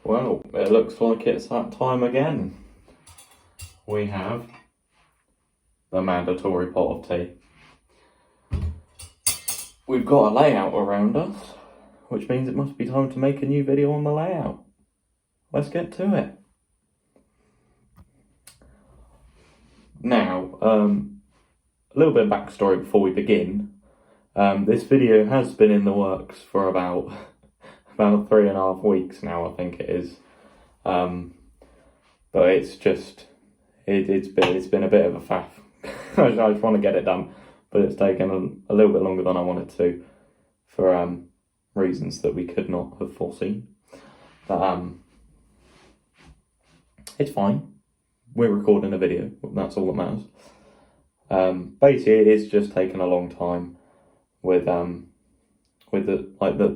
Well, it looks like it's that time again. We have the mandatory pot of tea. We've got a layout around us, which means it must be time to make a new video on the layout. Let's get to it. Now, a little bit of backstory before we begin. This video has been in the works for about 3.5 weeks now, I think it is. But it's just, it's been a bit of a faff. I just want to get it done, but it's taken a little bit longer than I wanted to for reasons that we could not have foreseen. But it's fine. We're recording a video, that's all that matters. Basically, it is just taking a long time with the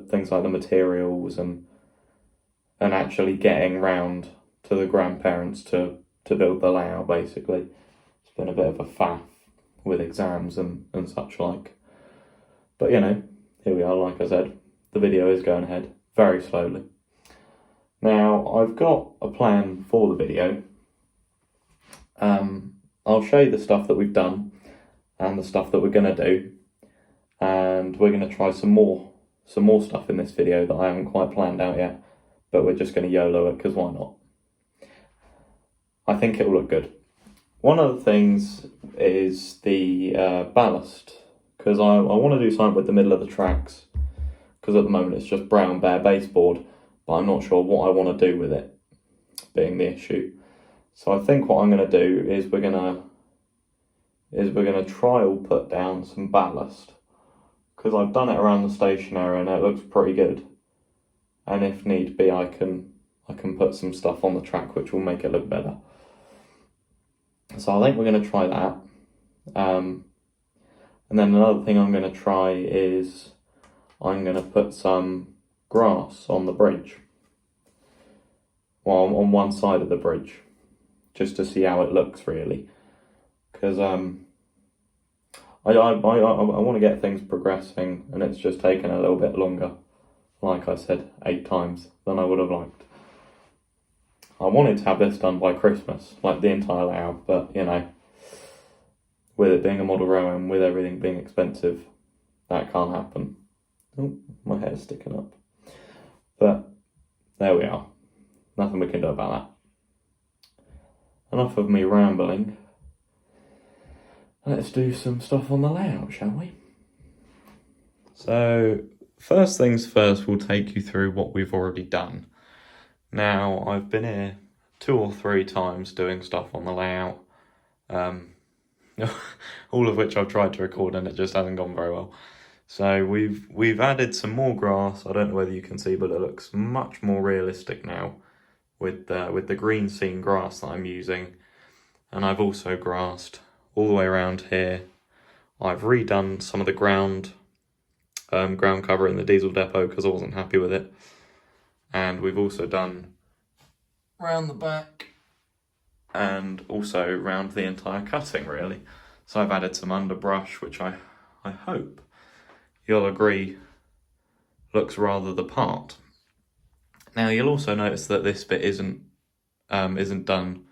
things like the materials and actually getting round to the grandparents to build the layout. Basically, it's been a bit of a faff with exams and such like. But you know, here we are. Like I said, the video is going ahead very slowly. Now I've got a plan for the video. I'll show you the stuff that we've done and the stuff that we're going to do, and we're going to try some more stuff in this video that I haven't quite planned out yet, but we're just going to YOLO it because why not? I think it will look good. One of the things is the ballast, because I want to do something with the middle of the tracks, because at the moment it's just brown bare baseboard, but I'm not sure what I want to do with it, being the issue. So I think what I'm going to do is we're going to trial put down some ballast, because I've done it around the station area and it looks pretty good. And if need be, I can put some stuff on the track which will make it look better. So I think we're going to try that. And then another thing I'm going to try is I'm going to put some grass on the bridge. Well, on one side of the bridge, just to see how it looks really. Because I want to get things progressing, and it's just taken a little bit longer, like I said, 8 times than I would have liked. I wanted to have this done by Christmas, like the entire layout, but you know, with it being a model row and with everything being expensive, that can't happen. Oh, my hair's sticking up. But there we are. Nothing we can do about that. Enough of me rambling. Let's do some stuff on the layout, shall we? So, first things first, we'll take you through what we've already done. Now, I've been here 2 or 3 times doing stuff on the layout, all of which I've tried to record and it just hasn't gone very well. So we've added some more grass. I don't know whether you can see, but it looks much more realistic now with the green scene grass that I'm using. And I've also grassed all the way around here. I've redone some of the ground cover in the diesel depot because I wasn't happy with it. And we've also done round the back and also round the entire cutting really. So I've added some underbrush, which I hope you'll agree looks rather the part. Now you'll also notice that this bit isn't done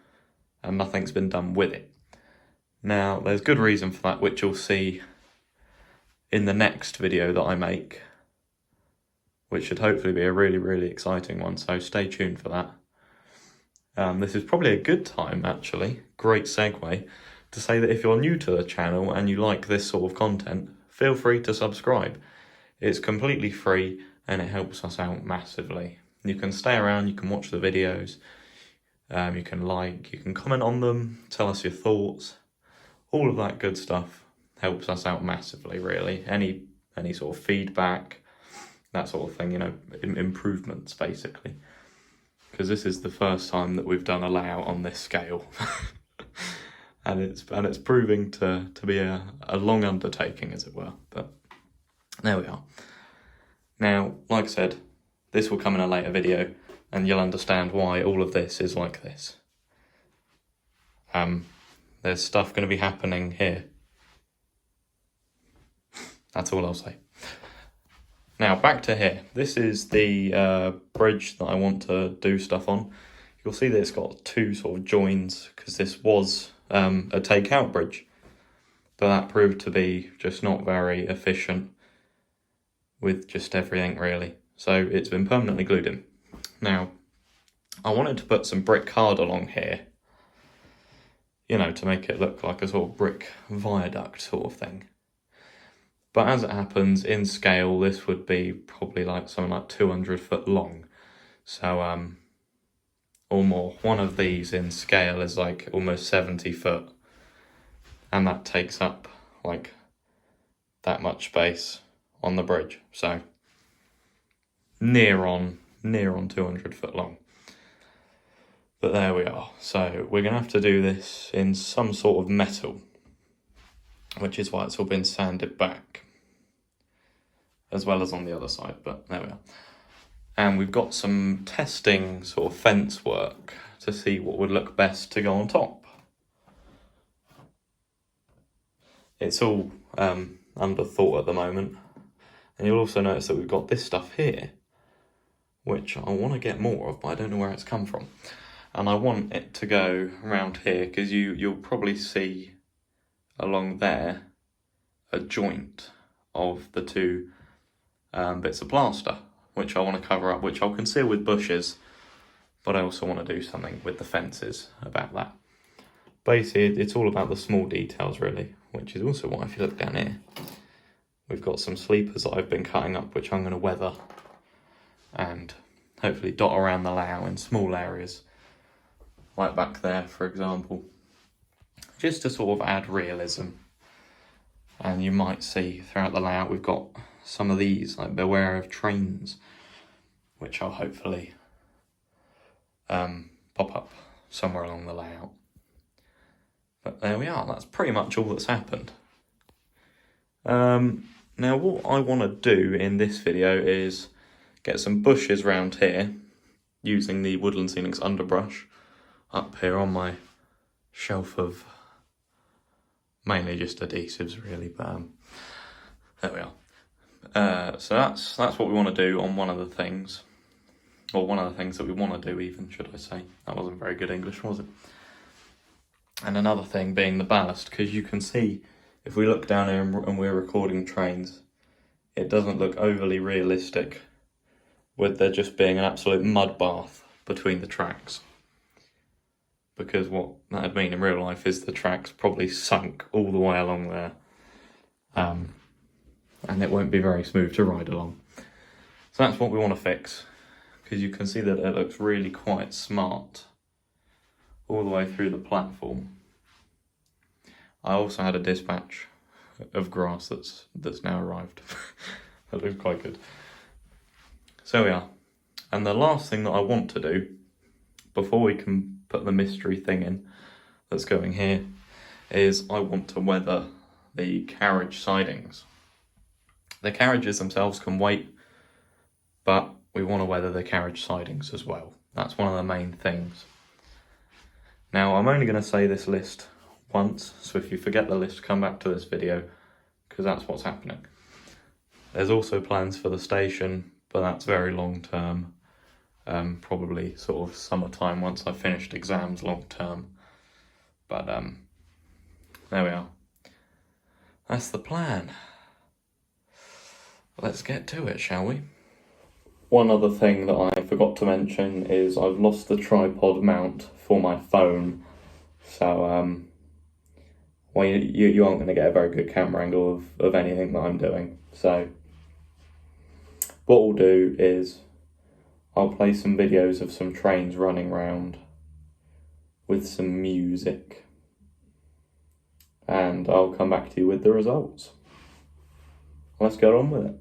and nothing's been done with it. Now there's good reason for that, which you'll see in the next video that I make, which should hopefully be a really, really exciting one, so stay tuned for that. This is probably a good time, actually, great segue, to say that if you're new to the channel and you like this sort of content, feel free to subscribe. It's completely free and it helps us out massively. You can stay around, you can watch the videos, you can comment on them, tell us your thoughts. All of that good stuff helps us out massively, really. Any sort of feedback, that sort of thing, you know, improvements basically. Because this is the first time that we've done a layout on this scale. and it's proving to be a long undertaking, as it were. But there we are. Now, like I said, this will come in a later video and you'll understand why all of this is like this. There's stuff going to be happening here. That's all I'll say. Now back to here. This is the bridge that I want to do stuff on, you'll see that it's got two sort of joins, because this was a takeout bridge, but that proved to be just not very efficient with just everything really. So it's been permanently glued in. Now, I wanted to put some brick card along here, you know, to make it look like a sort of brick viaduct sort of thing. But as it happens, in scale, this would be probably like something like 200 foot long. So, or more. One of these in scale is like almost 70 foot. And that takes up like that much space on the bridge. So, near on 200 foot long. But there we are. So we're going to have to do this in some sort of metal, which is why it's all been sanded back, as well as on the other side, but there we are. And we've got some testing sort of fence work to see what would look best to go on top. It's all under thought at the moment. And you'll also notice that we've got this stuff here, which I want to get more of, but I don't know where it's come from. And I want it to go around here, because you'll probably see along there a joint of the two bits of plaster, which I want to cover up, which I'll conceal with bushes, but I also want to do something with the fences about that. Basically, it's all about the small details really, which is also why, if you look down here, we've got some sleepers that I've been cutting up, which I'm going to weather and hopefully dot around the layout in small areas, like back there, for example, just to sort of add realism. And you might see throughout the layout we've got some of these, like beware of trains, which I'll hopefully pop up somewhere along the layout. But there we are, that's pretty much all that's happened. Now what I want to do in this video is get some bushes round here, using the Woodland Scenics underbrush up here on my shelf of mainly just adhesives really, but there we are. So that's what we want to do on one of the things, or one of the things that we want to do even, should I say. That wasn't very good English, was it? And another thing being the ballast, because you can see if we look down here and we're recording trains, it doesn't look overly realistic with there just being an absolute mud bath between the tracks. Because what that'd mean in real life is the tracks probably sunk all the way along there. And it won't be very smooth to ride along. So that's what we want to fix, because you can see that it looks really quite smart all the way through the platform. I also had a dispatch of grass that's now arrived. That looks quite good. So we are. And the last thing that I want to do, before we can put the mystery thing in that's going here, is I want to weather the carriage sidings. The carriages themselves can wait, but we want to weather the carriage sidings as well. That's one of the main things. Now, I'm only going to say this list once, so if you forget the list, come back to this video, because that's what's happening. There's also plans for the station, but that's very long term. Probably sort of summertime once I've finished exams long term. But there we are. That's the plan. Let's get to it, shall we? One other thing that I forgot to mention is I've lost the tripod mount for my phone. So, well, you aren't going to get a very good camera angle of anything that I'm doing. So, what we'll do is I'll play some videos of some trains running round with some music, and I'll come back to you with the results. Let's get on with it.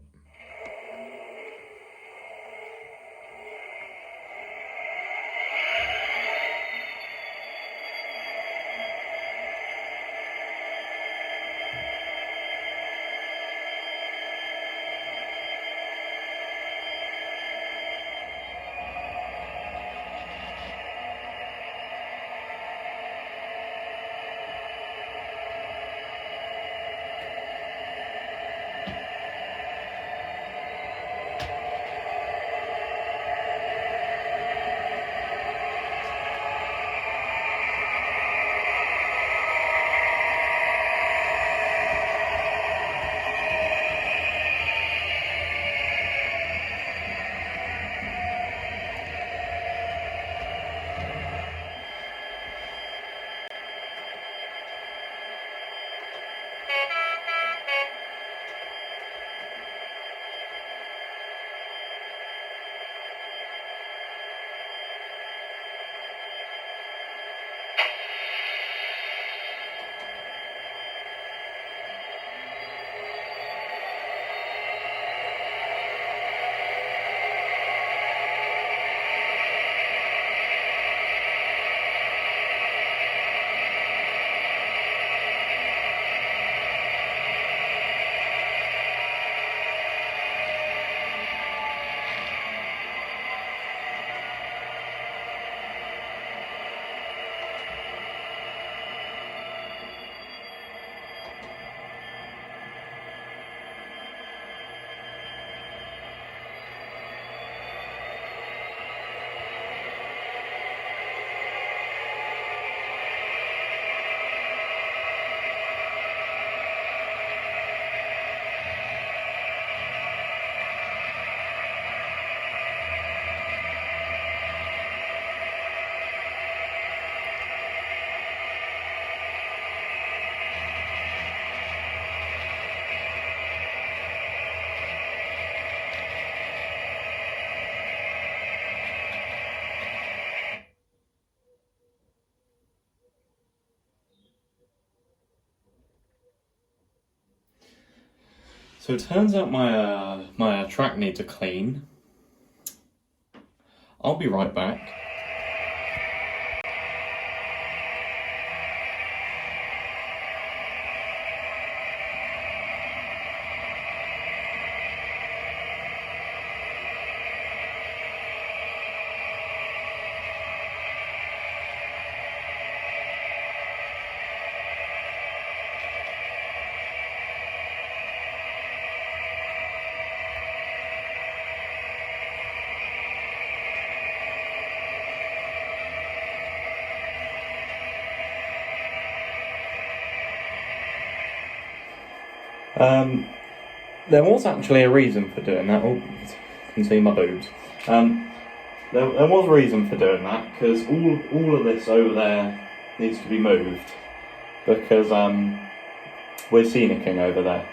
So it turns out my track needs a clean. I'll be right back. There was actually a reason for doing that. Oh, you can see my boobs. There was a reason for doing that, because all of this over there needs to be moved, because we're scenicking over there.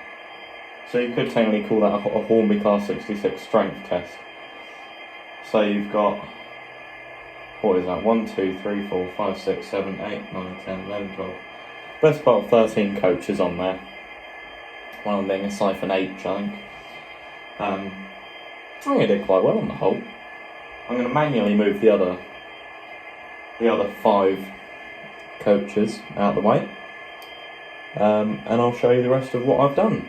So you could technically call that a Hornby Class 66 strength test. So you've got, what is that, 1, 2, 3, 4, 5, 6, 7, 8, 9, 10, 11, 12. Best part of 13 coaches on there. One of them being a Siphon H, I think. I think I did quite well on the whole. I'm going to manually move the other 5 coaches out of the way, and I'll show you the rest of what I've done.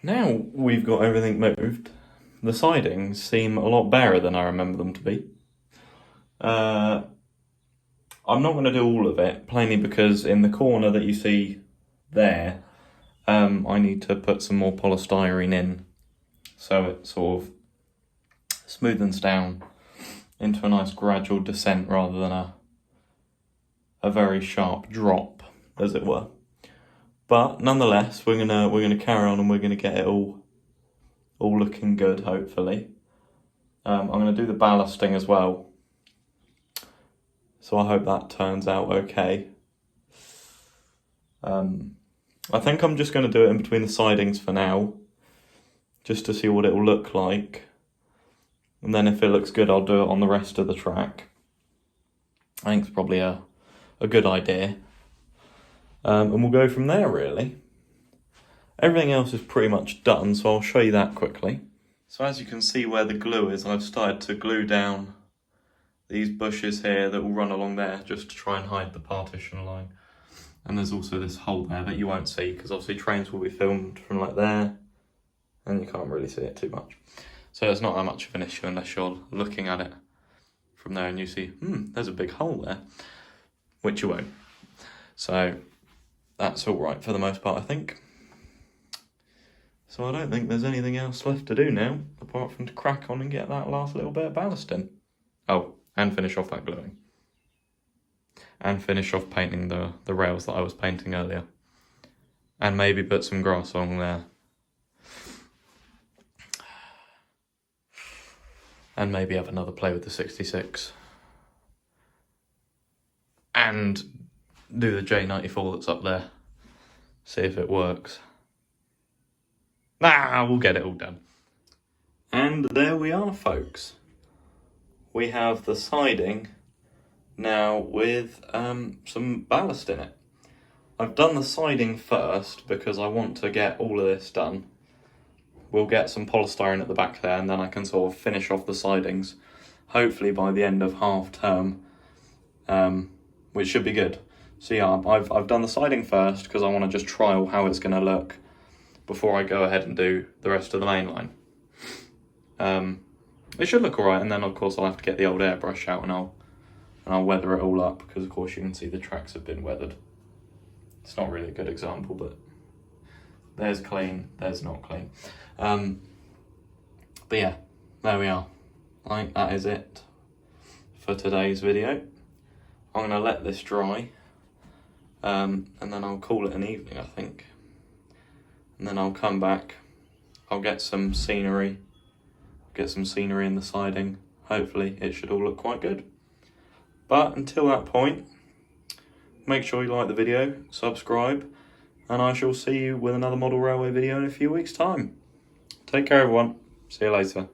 Now we've got everything moved, the sidings seem a lot better than I remember them to be. I'm not going to do all of it, plainly because in the corner that you see there, I need to put some more polystyrene in, so it sort of smoothens down into a nice gradual descent rather than a very sharp drop, as it were. But nonetheless, we're gonna carry on and we're gonna get it all looking good, hopefully. I'm gonna do the ballasting as well, so I hope that turns out okay. I think I'm just going to do it in between the sidings for now, just to see what it will look like, and then if it looks good I'll do it on the rest of the track. I think it's probably a good idea, and we'll go from there really. Everything else is pretty much done, so I'll show you that quickly. So as you can see where the glue is, I've started to glue down these bushes here that will run along there just to try and hide the partition line. And there's also this hole there that you won't see, because obviously trains will be filmed from like there and you can't really see it too much. So it's not that much of an issue unless you're looking at it from there and you see, there's a big hole there, which you won't. So that's all right for the most part, I think. So I don't think there's anything else left to do now, apart from to crack on and get that last little bit of ballast in. Oh, and finish off that gluing. And finish off painting the rails that I was painting earlier. And maybe put some grass along there. And maybe have another play with the 66. And do the J94 that's up there. See if it works. We'll get it all done. And there we are, folks. We have the siding now with some ballast in it. I've done the siding first because I want to get all of this done. We'll get some polystyrene at the back there and then I can sort of finish off the sidings, hopefully by the end of half term, which should be good. So yeah, I've done the siding first because I want to just trial how it's going to look before I go ahead and do the rest of the main line. It should look alright, and then of course I'll have to get the old airbrush out and I'll weather it all up, because of course you can see the tracks have been weathered. It's not really a good example, but there's clean, there's not clean. But yeah, there we are. I think that is it for today's video. I'm going to let this dry, and then I'll call it an evening, I think. And then I'll come back, I'll get some scenery in the siding. Hopefully it should all look quite good. But until that point, make sure you like the video, subscribe, and I shall see you with another model railway video in a few weeks' time. Take care everyone, see you later.